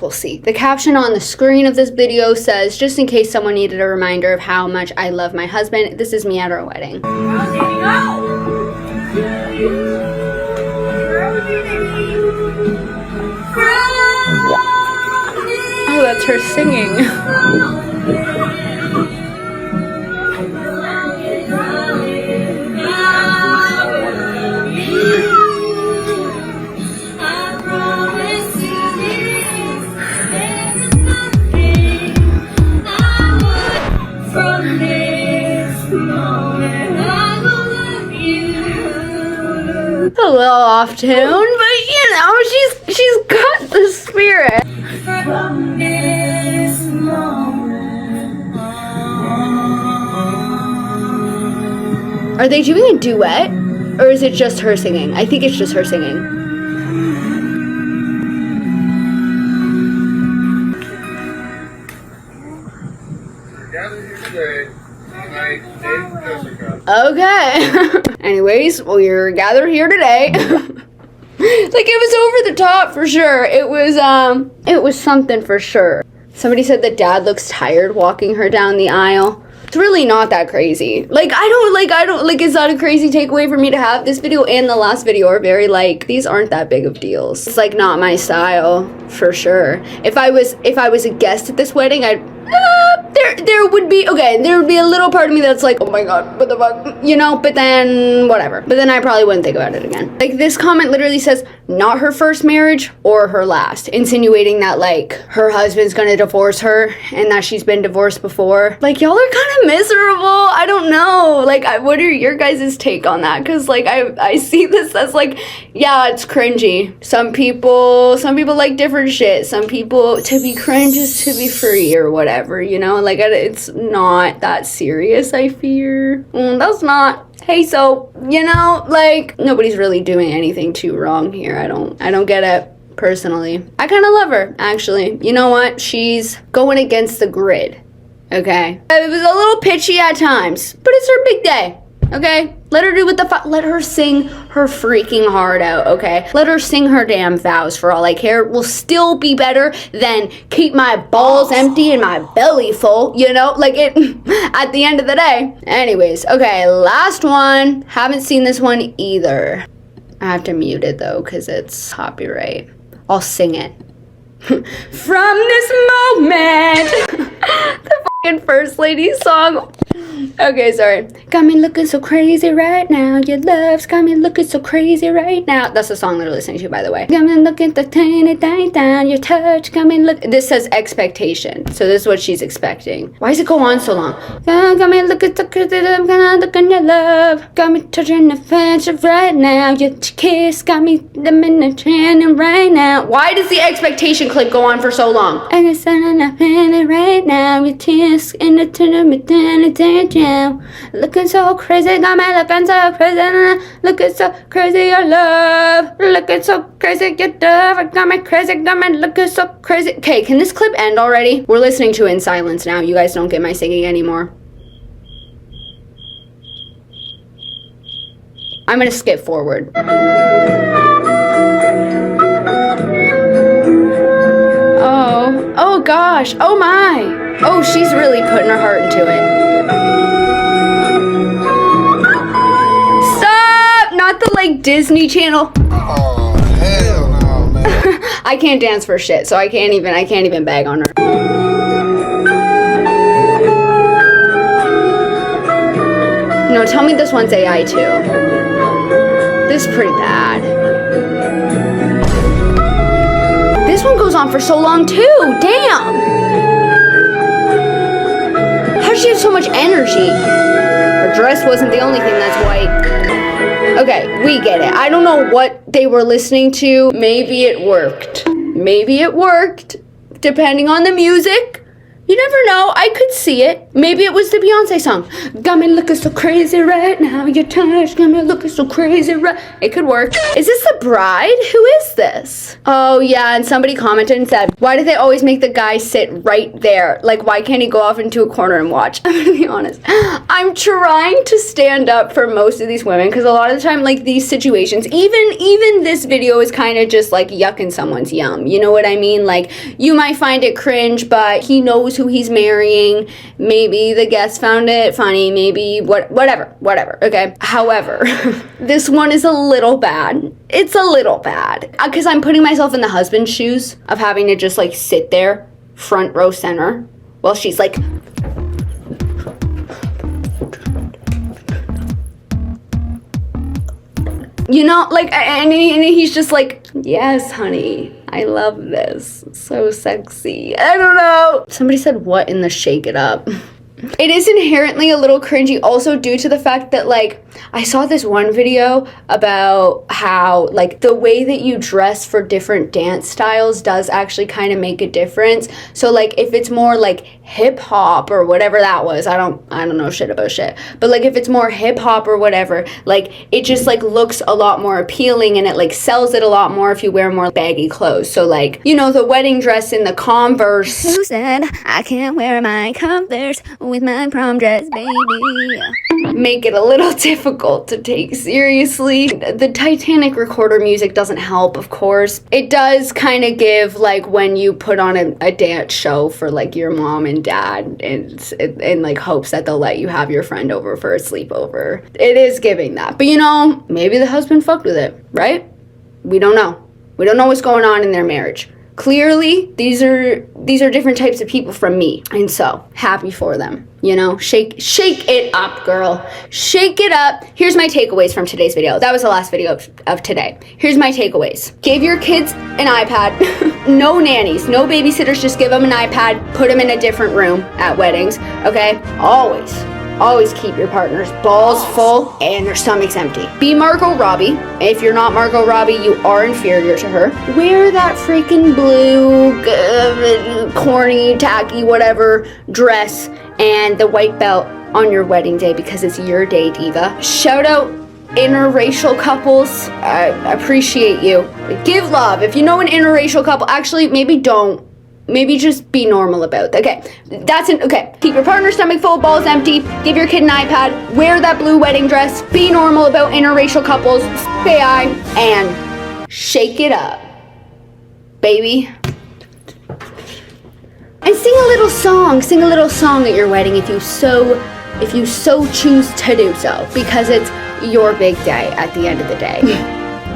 we'll see. The caption on the screen of this video says, just in case someone needed a reminder of how much I love my husband, this is me at our wedding. Oh, that's her singing. A little off tune, but you know, she's got the spirit. Are they doing a duet, or is it just her singing? I think it's just her singing. Okay. Anyways, we're gathered here today. Like, it was over the top for sure. It was something for sure. Somebody said that dad looks tired walking her down the aisle. It's really not that crazy. Like, I don't, it's not a crazy takeaway for me to have. This video and the last video are very, like, these aren't that big of deals. It's, like, not my style, for sure. If I was a guest at this wedding, there would be a little part of me that's like, oh my god, what the fuck, you know, but then whatever. But then I probably wouldn't think about it again. Like, this comment literally says, not her first marriage or her last, insinuating that, like, her husband's gonna divorce her and that she's been divorced before. Like, y'all are kind of miserable. I don't know. Like, what are your guys' take on that? Because, like, I see this as, like, yeah, it's cringy. Some people like different shit. Some people, to be cringe is to be free or whatever, you know? Like, it's not that serious, I fear. That's not. Hey, so, you know, like, nobody's really doing anything too wrong here. I don't get it, personally. I kind of love her, actually. You know what? She's going against the grid, okay? It was a little pitchy at times, but it's her big day, okay? Let her do what the fuck. Let her sing her freaking heart out, okay? Let her sing her damn vows, for all I care. Will still be better than keep my balls empty and my belly full, you know? Like, it, at the end of the day. Anyways, okay, last one. Haven't seen this one either. I have to mute it, though, because it's copyright. I'll sing it. From this moment. The fucking First Lady song. Okay, sorry. Got me looking so crazy right now. Your love's got me looking so crazy right now. That's the song that I'm listening to, by the way. Got me looking the tiny down. Your touch got me look. This says expectation, so this is what she's expecting. Why does it go on so long? Got me looking so crazy. I'm gonna look on your love. Got me touching the fence right now. Your kiss got me the minute right now. Why does the expectation clip go on for so long? And it's on right now. Your kiss in the now. Looking so crazy, got me looking so crazy. Looking so crazy, your love. Looking so crazy, your love. Got me crazy, got me looking so crazy. Okay, can this clip end already? We're listening to it in silence now. You guys don't get my singing anymore. I'm gonna skip forward. Oh gosh, oh my. Oh, she's really putting her heart into it. Stop! Not the like Disney Channel. Oh, hell no, man. I can't dance for shit, so I can't even bag on her. No, tell me this one's AI too. This is pretty bad. This one goes on for so long too. Damn. How does she have so much energy? Her dress wasn't the only thing that's white. Okay, we get it. I don't know what they were listening to. Maybe it worked. Maybe it worked. Depending on the music. You never know. I could see it. Maybe it was the Beyonce song. Got me looking so crazy right now. Your touch got me looking so crazy right. It could work. Is this the bride? Who is this? Oh yeah, and somebody commented and said, why do they always make the guy sit right there? Like, why can't he go off into a corner and watch? I'm gonna be honest. I'm trying to stand up for most of these women because a lot of the time, like these situations, even this video is kind of just like yucking someone's yum. You know what I mean? Like, you might find it cringe, but he knows who he's marrying. Maybe the guest found it funny, maybe whatever, okay? However, this one is a little bad. It's a little bad because I'm putting myself in the husband's shoes of having to just like sit there front row center while she's like you know, like, and he's just like, yes, honey, I love this. So sexy. I don't know. Somebody said, what in the shake it up? It is inherently a little cringy also due to the fact that, like, I saw this one video about how, like, the way that you dress for different dance styles does actually kind of make a difference. So, like, if it's more, like, hip-hop or whatever that was, I don't know shit about shit. But, like, if it's more hip-hop or whatever, like, it just, like, looks a lot more appealing and it, like, sells it a lot more if you wear more baggy clothes. So, like, you know, the wedding dress in the Converse. Who said I can't wear my Converse with my prom dress, baby? Make it a little difficult to take seriously. The Titanic recorder music doesn't help, of course. It does kind of give, like, when you put on a dance show for, like, your mom and dad in like hopes that they'll let you have your friend over for a sleepover. It is giving that. But, you know, maybe the husband fucked with it, right? We don't know. We don't know what's going on in their marriage. Clearly, these are different types of people from me, and so happy for them. You know, shake it up, girl. Shake it up. Here's my takeaways from today's video. That was the last video of today. Here's my takeaways. Give your kids an iPad. No nannies, no babysitters. Just give them an iPad. Put them in a different room at weddings. Okay, always keep your partner's balls full and their stomachs empty. Be Margot Robbie. If you're not Margot Robbie, you are inferior to her. Wear that freaking blue, corny, tacky, whatever dress and the white belt on your wedding day because it's your day, diva. Shout out interracial couples. I appreciate you. Give love. If you know an interracial couple, actually, maybe don't. Maybe just be normal about it. Okay, okay. Keep your partner's stomach full, balls empty. Give your kid an iPad. Wear that blue wedding dress. Be normal about interracial couples. Say I and shake it up, baby. And sing a little song. Sing a little song at your wedding if you so choose to do so, because it's your big day at the end of the day.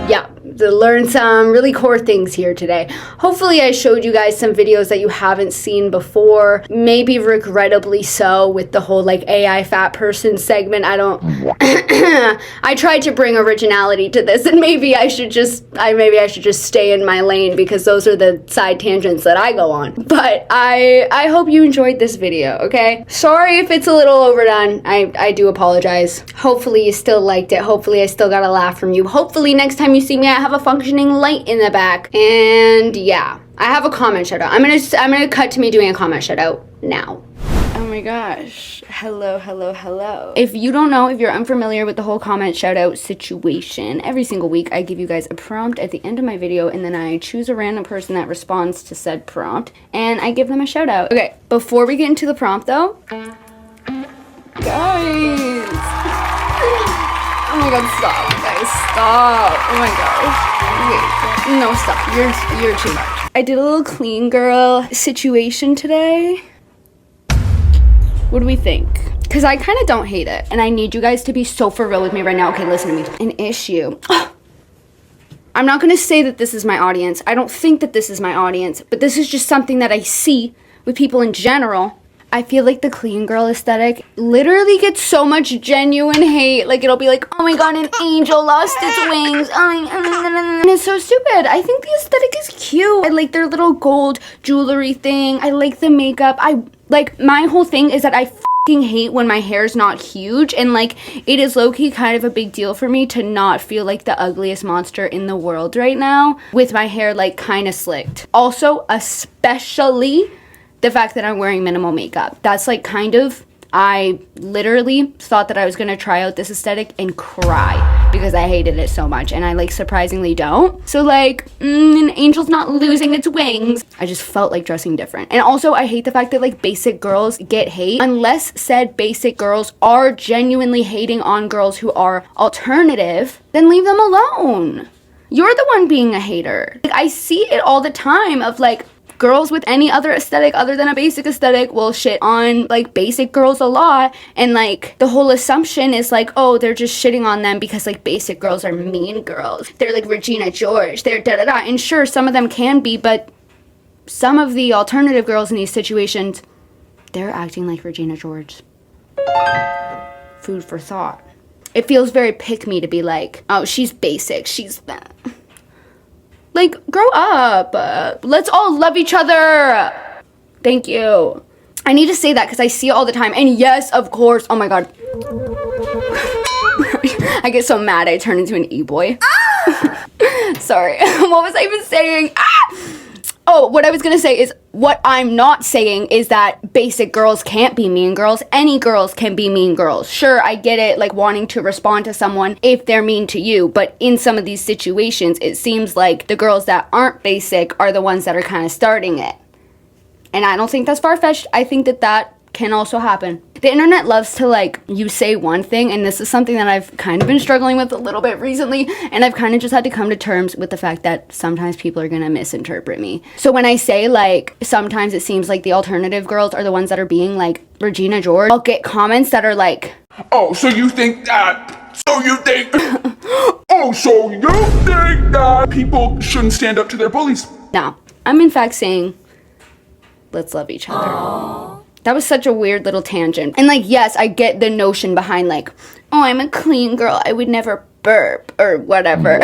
Yeah. To learn some really core things here today. Hopefully I showed you guys some videos that you haven't seen before, maybe regrettably so, with the whole like AI fat person segment. I tried to bring originality to this, and maybe I should just stay in my lane because those are the side tangents that I go on. But I hope you enjoyed this video, okay? Sorry if it's a little overdone. I do apologize. Hopefully you still liked it. Hopefully I still got a laugh from you. Hopefully next time you see me I have a functioning light in the back. And yeah, I have a comment shout out. I'm gonna cut to me doing a comment shout out now. Oh my gosh. Hello, hello, hello. If you don't know, if you're unfamiliar with the whole comment shout out situation, every single week I give you guys a prompt at the end of my video, and then I choose a random person that responds to said prompt and I give them a shout out. Okay, before we get into the prompt though, guys. Oh my god, stop, guys, stop. Oh my gosh. Wait, no, stop. You're too much. I did a little clean girl situation today. What do we think? Because I kind of don't hate it, and I need you guys to be so for real with me right now. Okay, listen to me. An issue. I'm not going to say that this is my audience. I don't think that this is my audience, but this is just something that I see with people in general. I feel like the clean girl aesthetic literally gets so much genuine hate. Like, it'll be like, oh my god, an angel lost its wings. And it's so stupid. I think the aesthetic is cute. I like their little gold jewelry thing. I like the makeup. My whole thing is that I fucking hate when my hair's not huge. And, like, it is low-key kind of a big deal for me to not feel like the ugliest monster in the world right now with my hair, like, kind of slicked. Also, especially the fact that I'm wearing minimal makeup. That's like kind of, I literally thought that I was gonna try out this aesthetic and cry because I hated it so much, and I like surprisingly don't. So like, an angel's not losing its wings. I just felt like dressing different. And also I hate the fact that like basic girls get hate unless said basic girls are genuinely hating on girls who are alternative, then leave them alone. You're the one being a hater. Like, I see it all the time of like, girls with any other aesthetic other than a basic aesthetic will shit on like basic girls a lot, and like the whole assumption is like, oh, they're just shitting on them because like basic girls are mean girls. They're like Regina George, they're da-da-da. And sure, some of them can be, but some of the alternative girls in these situations, they're acting like Regina George. Food for thought. It feels very pick-me to be like, oh, she's basic, she's that. Like, grow up. Let's all love each other. Thank you. I need to say that because I see it all the time. And yes, of course. Oh my god. I get so mad I turn into an e-boy. Sorry. What was I even saying? Oh, what I was gonna say is, what I'm not saying is that basic girls can't be mean girls. Any girls can be mean girls. Sure, I get it, like wanting to respond to someone if they're mean to you, but in some of these situations, it seems like the girls that aren't basic are the ones that are kind of starting it. And I don't think that's far-fetched. I think that that can also happen. The internet loves to like, you say one thing, and this is something that I've kind of been struggling with a little bit recently, and I've kind of just had to come to terms with the fact that sometimes people are gonna misinterpret me. So when I say like, sometimes it seems like the alternative girls are the ones that are being like Regina George, I'll get comments that are like, oh, so you think that, so you think, oh, so you think that people shouldn't stand up to their bullies? No, I'm in fact saying, let's love each other. Aww. That was such a weird little tangent. And like, yes, I get the notion behind like, oh, I'm a clean girl, I would never burp or whatever.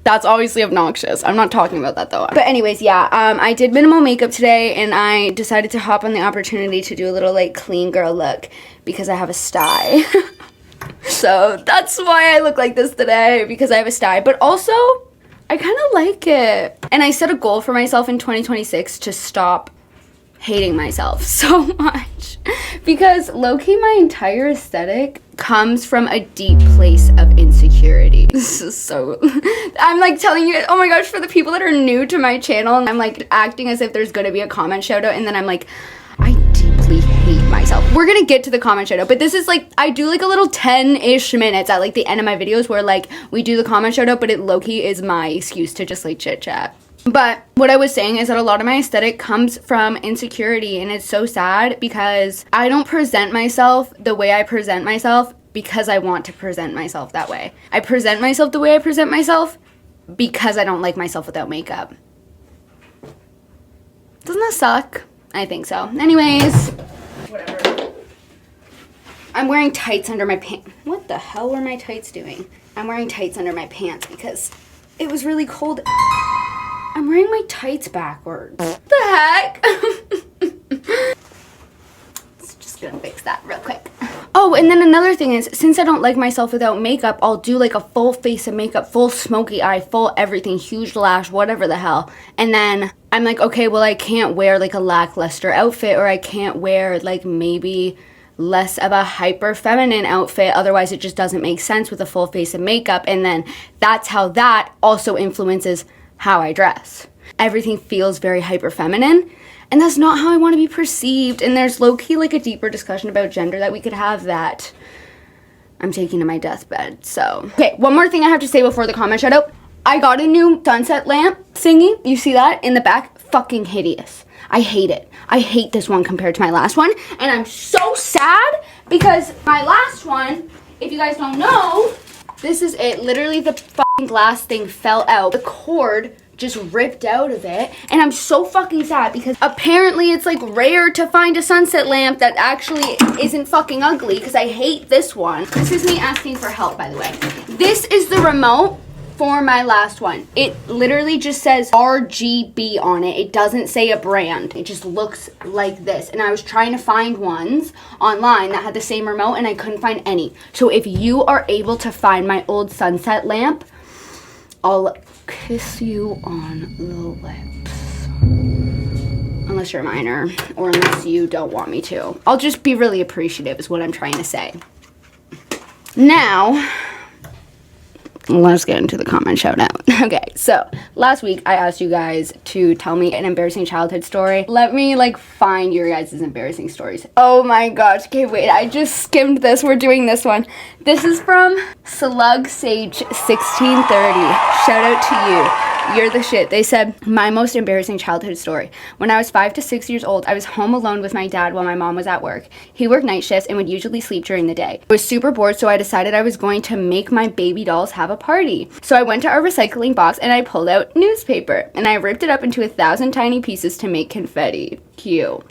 That's obviously obnoxious. I'm not talking about that though. But anyways, yeah, I did minimal makeup today, and I decided to hop on the opportunity to do a little like clean girl look because I have a sty. So that's why I look like this today, because I have a sty. But also, I kind of like it. And I set a goal for myself in 2026 to stop hating myself so much, because low-key my entire aesthetic comes from a deep place of insecurity. This is so I'm like telling you, oh my gosh, for the people that are new to my channel, I'm like acting as if there's gonna be a comment shout out, and then I'm like, I deeply hate myself. We're gonna get to the comment shout out, but this is like, I do like a little 10-ish minutes at like the end of my videos where like we do the comment shout out, but it low-key is my excuse to just like chit chat. But what I was saying is that a lot of my aesthetic comes from insecurity, and it's so sad because I don't present myself the way I present myself because I want to present myself that way. I present myself the way I present myself because I don't like myself without makeup. Doesn't that suck? I think so. Anyways, whatever. I'm wearing tights under my pants. What the hell were my tights doing? I'm wearing tights under my pants because it was really cold. I'm wearing my tights backwards. What the heck? Just gonna fix that real quick. Oh, Oh, and then another thing is, since I don't like myself without makeup, I'll do like a full face of makeup, full smoky eye, full everything, huge lash, whatever the hell. And then I'm like, okay, well, I can't wear like a lackluster outfit, or I can't wear like maybe less of a hyper feminine outfit, otherwise it just doesn't make sense with a full face of makeup. And then that's how that also influences how I dress. Everything feels very hyper feminine, and that's not how I want to be perceived. And there's low-key like a deeper discussion about gender that we could have that I'm taking to my deathbed. So okay, one more thing I have to say before the comment shout out. I got a new sunset lamp thingy. You see that in the back? Fucking hideous. I hate it. I hate this one compared to my last one. And I'm so sad because my last one, if you guys don't know, this is it. Literally the fucking glass thing fell out. The cord just ripped out of it. And I'm so fucking sad because apparently it's like rare to find a sunset lamp that actually isn't fucking ugly, because I hate this one. This is me asking for help, by the way. This is the remote for my last one. It literally just says RGB on it. It doesn't say a brand. It just looks like this. And I was trying to find ones online that had the same remote and I couldn't find any. So if you are able to find my old sunset lamp, I'll kiss you on the lips. Unless you're a minor, or unless you don't want me to. I'll just be really appreciative is what I'm trying to say. Now, let's get into the comment shout out. Okay, so last week I asked you guys to tell me an embarrassing childhood story. Let me like find your guys' embarrassing stories. Oh my gosh. Okay, wait, I just skimmed this. We're doing this one. This is from Slug Sage 1630. Shout out to you. You're the shit. They said, my most embarrassing childhood story. When I was 5 to 6 years old, I was home alone with my dad while my mom was at work. He worked night shifts and would usually sleep during the day. I was super bored, so I decided I was going to make my baby dolls have a party. So I went to our recycling box and I pulled out newspaper and I ripped it up into 1,000 tiny pieces to make confetti. Cute.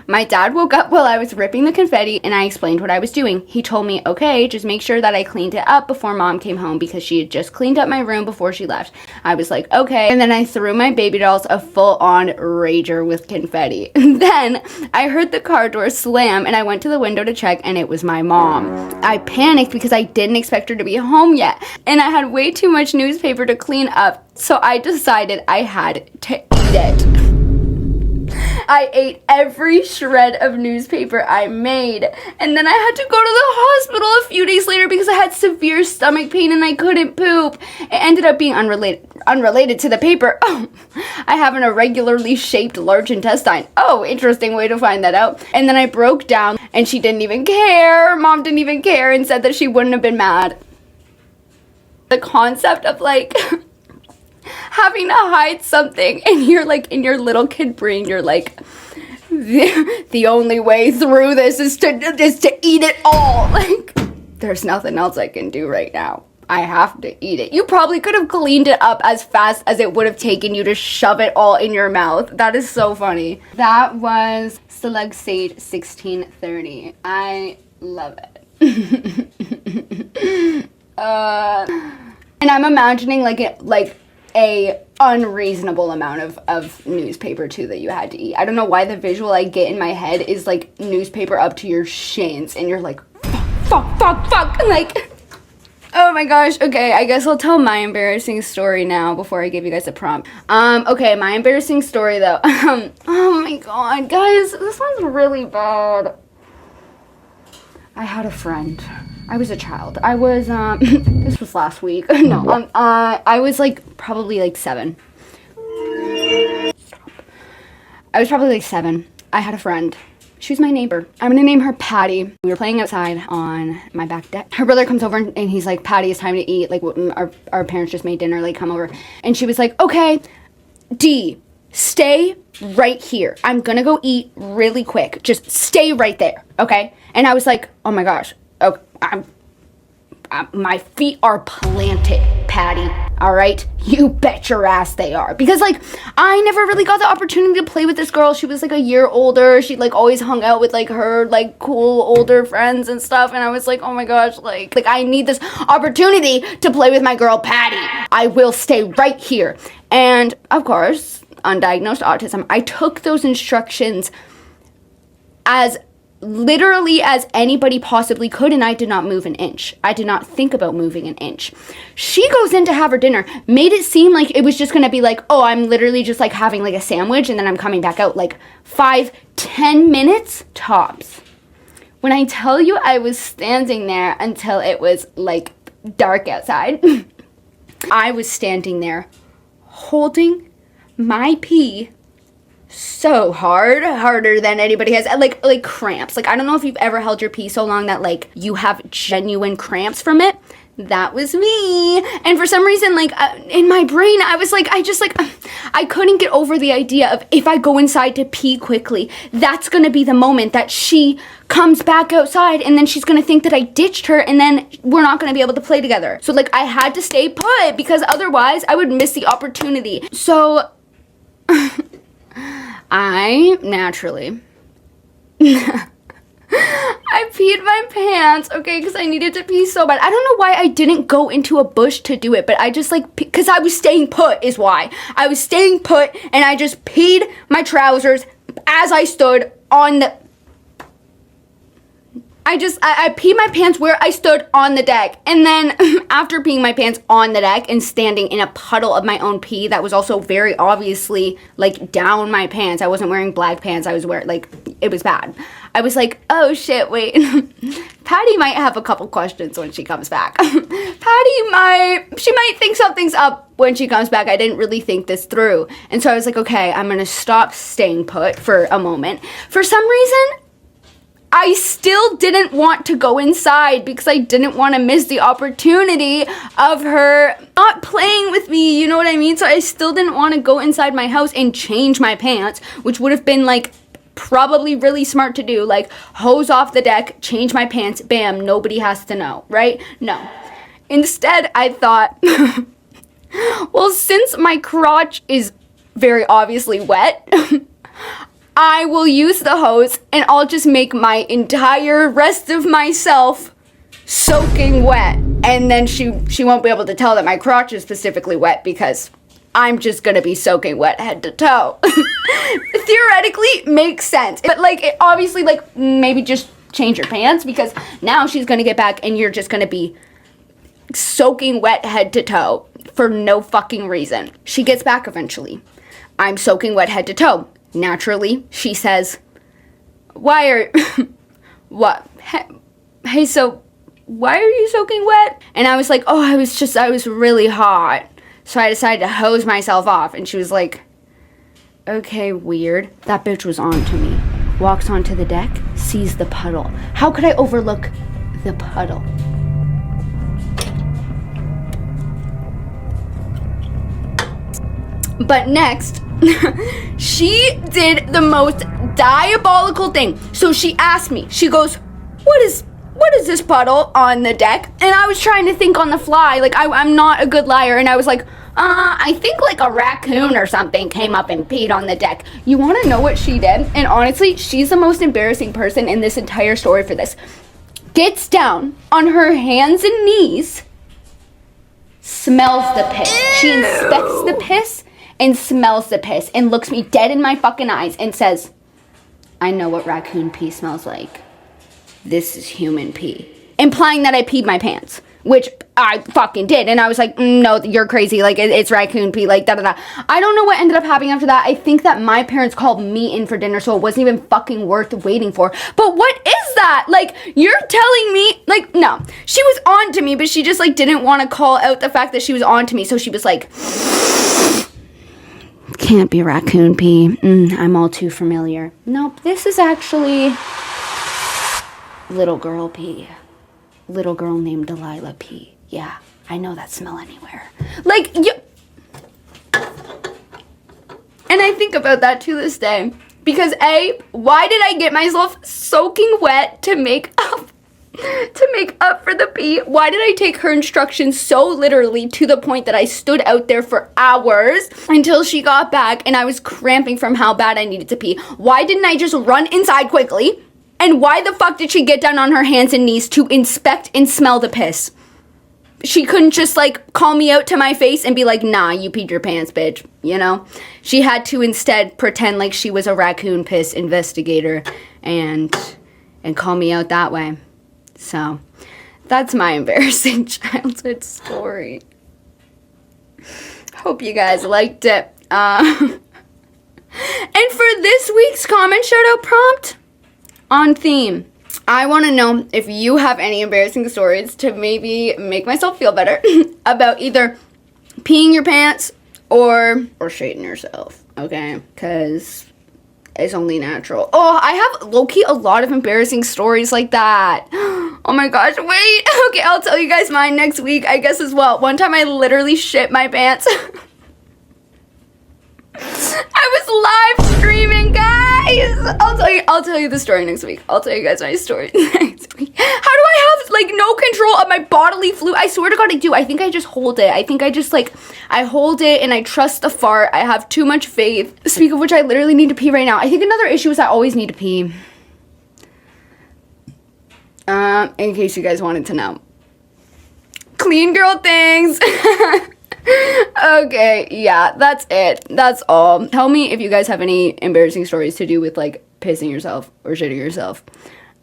My dad woke up while I was ripping the confetti and I explained what I was doing. He told me, okay, just make sure that I cleaned it up before mom came home because she had just cleaned up my room before she left. I was like, okay. And then I threw my baby dolls a full-on rager with confetti. Then I heard the car door slam and I went to the window to check and it was my mom. I panicked because I didn't expect her to be home yet. And I had way too much newspaper to clean up. So I decided I had to eat it. I ate every shred of newspaper I made, and then I had to go to the hospital a few days later because I had severe stomach pain and I couldn't poop. It ended up being unrelated to the paper. Oh, I have an irregularly shaped large intestine. Oh, interesting way to find that out. And then I broke down and she didn't even care. Mom didn't even care and said that she wouldn't have been mad. The concept of like having to hide something and you're like in your little kid brain you're like the only way through this is to eat it all. Like there's nothing else I can do right now. I have to eat it. You probably could have cleaned it up as fast as it would have taken you to shove it all in your mouth. That is so funny. That was Slug Sage 1630. I love it. And I'm imagining like a unreasonable amount of newspaper too that you had to eat. I don't know why the visual I get in my head is like newspaper up to your shins and you're like fuck like oh my gosh. Okay, I guess I'll tell my embarrassing story now before I give you guys a prompt. Okay, my embarrassing story though. Oh my god, guys, this one's really bad. I had a friend. I was a child. I was, this was last week. No, I was like, probably like 7. I was probably like 7. I had a friend. She was my neighbor. I'm gonna name her Patty. We were playing outside on my back deck. Her brother comes over and he's like, Patty, it's time to eat. Like, our parents just made dinner, like, come over. And she was like, okay, D, stay right here. I'm gonna go eat really quick. Just stay right there, okay? And I was like, oh my gosh. Okay, my feet are planted, Patty. All right, you bet your ass they are. Because like, I never really got the opportunity to play with this girl. She was like a year older. She like always hung out with like her like cool older friends and stuff. And I was like, oh my gosh, like I need this opportunity to play with my girl Patty. I will stay right here. And of course, undiagnosed autism. I took those instructions as literally as anybody possibly could, and I did not move an inch. I did not think about moving an inch. She goes in to have her dinner, made it seem like it was just gonna be like, oh, I'm literally just like having like a sandwich and then I'm coming back out, like 5-10 minutes tops. When I tell you I was standing there until it was like dark outside, I was standing there holding my pee so hard, harder than anybody has, like cramps. Like, I don't know if you've ever held your pee so long that like you have genuine cramps from it. That was me. And for some reason, like in my brain, I was like, I couldn't get over the idea of if I go inside to pee quickly, that's gonna be the moment that she comes back outside and then she's gonna think that I ditched her and then we're not gonna be able to play together. So like I had to stay put because otherwise I would miss the opportunity. So I naturally I peed my pants, okay, because I needed to pee so bad. I don't know why I didn't go into a bush to do it, but I just like, because I was staying put is why. I was staying put and I just peed my trousers as I stood on the... I peed my pants where I stood on the deck. And then after peeing my pants on the deck and standing in a puddle of my own pee that was also very obviously like down my pants. I wasn't wearing black pants. I was wearing like, it was bad. I was like, oh shit, wait. Patty might have a couple questions when she comes back. She might think something's up when she comes back. I didn't really think this through. And so I was like, okay, I'm gonna stop staying put for a moment. For some reason, I still didn't want to go inside because I didn't want to miss the opportunity of her not playing with me, you know what I mean? So I still didn't want to go inside my house and change my pants, which would have been like probably really smart to do, like hose off the deck, change my pants, bam, nobody has to know, right? No. Instead, I thought, well, since my crotch is very obviously wet, I will use the hose and I'll just make my entire rest of myself soaking wet. And then she won't be able to tell that my crotch is specifically wet because I'm just gonna be soaking wet head to toe. Theoretically makes sense. But like, it obviously like maybe just change your pants because now she's gonna get back and you're just gonna be soaking wet head to toe for no fucking reason. She gets back eventually. I'm soaking wet head to toe. Naturally, she says, why are, what, hey, so why are you soaking wet? And I was like, oh, I was really hot. So I decided to hose myself off. And she was like, okay, weird. That bitch was on to me. Walks onto the deck, sees the puddle. How could I overlook the puddle? But next, she did the most diabolical thing. So she asked me, she goes, what is this puddle on the deck? And I was trying to think on the fly, like I'm not a good liar. And I was like, I think like a raccoon or something came up and peed on the deck. You want to know what she did? And honestly, she's the most embarrassing person in this entire story for this. Gets down on her hands and knees, smells the piss. She inspects the piss and smells the piss and looks me dead in my fucking eyes and says, I know what raccoon pee smells like. This is human pee. Implying that I peed my pants, which I fucking did. And I was like, no, you're crazy. Like, it's raccoon pee, like, da-da-da. I don't know what ended up happening after that. I think that my parents called me in for dinner, so it wasn't even fucking worth waiting for. But what is that? Like, you're telling me, like, no. She was on to me, but she just, like, didn't want to call out the fact that she was on to me. So she was like, can't be raccoon pee. I'm all too familiar. Nope, this is actually little girl pee. Little girl named Delilah pee. Yeah, I know that smell anywhere. Like, you... And I think about that to this day. Because A, why did I get myself soaking wet to make up for the pee? Why did I take her instructions so literally to the point that I stood out there for hours until she got back and I was cramping from how bad I needed to pee? Why didn't I just run inside quickly? And why the fuck did she get down on her hands and knees to inspect and smell the piss? She couldn't just like call me out to my face and be like, nah, you peed your pants, bitch, you know? She had to instead pretend like she was a raccoon piss investigator and and call me out that way. So that's my embarrassing childhood story. Hope you guys liked it. And for this week's comment shout out prompt, on theme, I want to know if you have any embarrassing stories to maybe make myself feel better about either peeing your pants or shitting yourself, okay? Because it's only natural. Oh, I have low-key a lot of embarrassing stories like that. Oh my gosh, wait. Okay, I'll tell you guys mine next week, I guess, as well. One time I literally shit my pants. I was live streaming, guys. I'll tell you the story next week. I'll tell you guys my story next week. How do I have like no control of my bodily fluid? I swear to God I do. I think I just hold it. I think I just like, I hold it and I trust the fart. I have too much faith. Speak of which, I literally need to pee right now. I think another issue is I always need to pee. In case you guys wanted to know. Clean girl things. Okay, yeah, that's it. That's all. Tell me if you guys have any embarrassing stories to do with like pissing yourself or shitting yourself.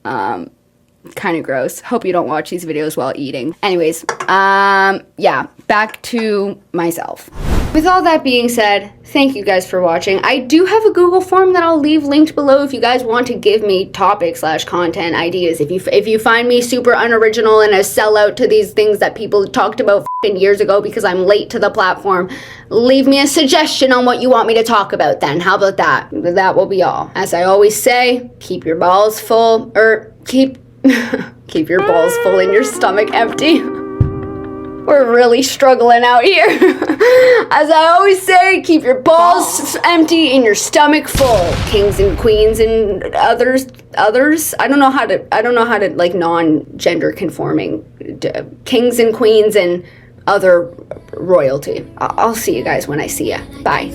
Kind of gross. Hope you don't watch these videos while eating. Anyways, yeah, back to myself. With all that being said, thank you guys for watching. I do have a Google form that I'll leave linked below if you guys want to give me topic/content ideas. If you find me super unoriginal and a sellout to these things that people talked about years ago because I'm late to the platform, leave me a suggestion on what you want me to talk about then. How about that? That will be all. As I always say, keep your balls full, or keep your balls full and your stomach empty. We're really struggling out here. As I always say, keep your balls empty and your stomach full. Kings and queens and others. I don't know how to like non-gender conforming. Kings and queens and other royalty. I'll see you guys when I see ya. Bye.